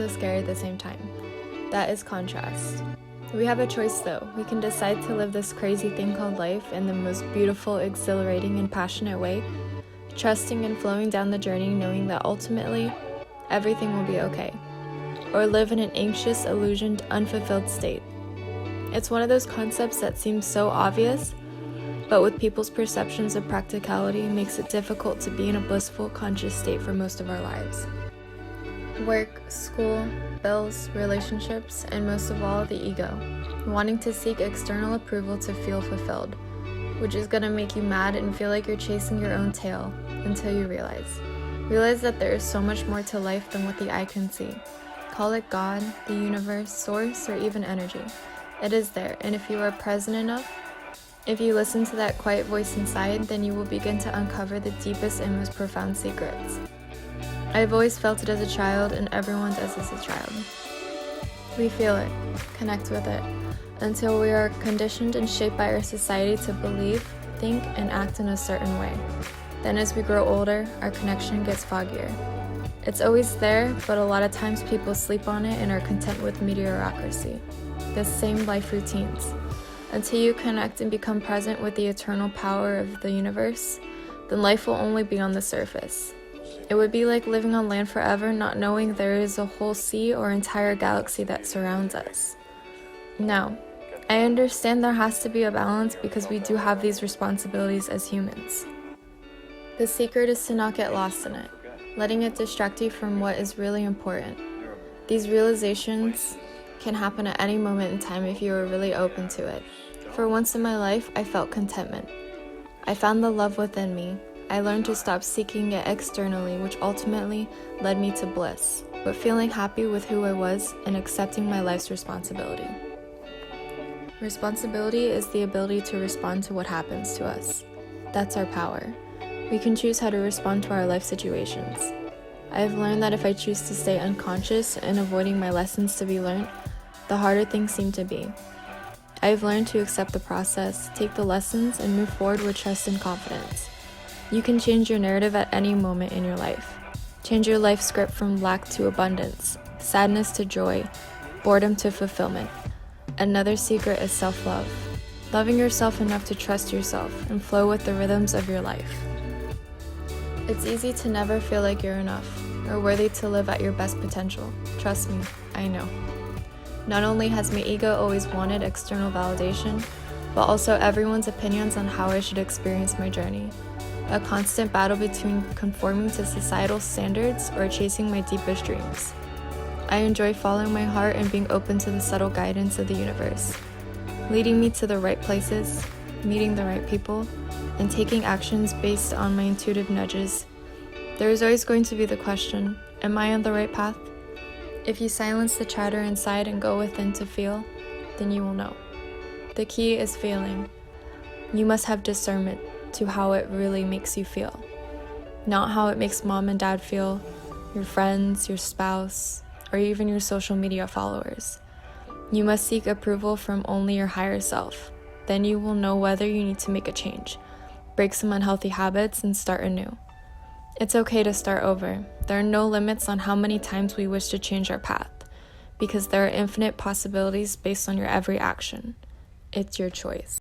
also scary at the same time. That is contrast. We have a choice though. We can decide to live this crazy thing called life in the most beautiful, exhilarating, and passionate way, trusting and flowing down the journey knowing that ultimately, everything will be okay. Or live in an anxious, illusioned, unfulfilled state. It's one of those concepts that seems so obvious, but with people's perceptions of practicality makes it difficult to be in a blissful, conscious state for most of our lives. Work, school, bills, relationships, and most of all, the ego, wanting to seek external approval to feel fulfilled, which is gonna make you mad and feel like you're chasing your own tail until you realize that there is so much more to life than what the eye can see. Call it God, the universe, source, or even energy. It is there, and if you are present enough, if you listen to that quiet voice inside, then you will begin to uncover the deepest and most profound secrets. I've always felt it as a child, and everyone does as a child. We feel it, connect with it, until we are conditioned and shaped by our society to believe, think, and act in a certain way. Then as we grow older, our connection gets foggier. It's always there, but a lot of times people sleep on it and are content with mediocrity, the same life routines. Until you connect and become present with the eternal power of the universe, then life will only be on the surface. It would be like living on land forever, not knowing there is a whole sea or entire galaxy that surrounds us. Now, I understand there has to be a balance because we do have these responsibilities as humans. The secret is to not get lost in it, letting it distract you from what is really important. These realizations can happen at any moment in time if you are really open to it. For once in my life, I felt contentment. I found the love within me. I learned to stop seeking it externally, which ultimately led me to bliss, but feeling happy with who I was and accepting my life's responsibility. Responsibility is the ability to respond to what happens to us. That's our power. We can choose how to respond to our life situations. I have learned that if I choose to stay unconscious and avoiding my lessons to be learned, the harder things seem to be. I have learned to accept the process, take the lessons, and move forward with trust and confidence. You can change your narrative at any moment in your life. Change your life script from lack to abundance, sadness to joy, boredom to fulfillment. Another secret is self-love. Loving yourself enough to trust yourself and flow with the rhythms of your life. It's easy to never feel like you're enough or worthy to live at your best potential. Trust me, I know. Not only has my ego always wanted external validation, but also everyone's opinions on how I should experience my journey. A constant battle between conforming to societal standards or chasing my deepest dreams. I enjoy following my heart and being open to the subtle guidance of the universe, leading me to the right places, meeting the right people, and taking actions based on my intuitive nudges. There is always going to be the question, am I on the right path? If you silence the chatter inside and go within to feel, then you will know. The key is feeling. You must have discernment to how it really makes you feel, not how it makes mom and dad feel, your friends, your spouse, or even your social media followers. You must seek approval from only your higher self. Then you will know whether you need to make a change, break some unhealthy habits, and start anew. It's okay to start over. There are no limits on how many times we wish to change our path, because there are infinite possibilities based on your every action. It's your choice.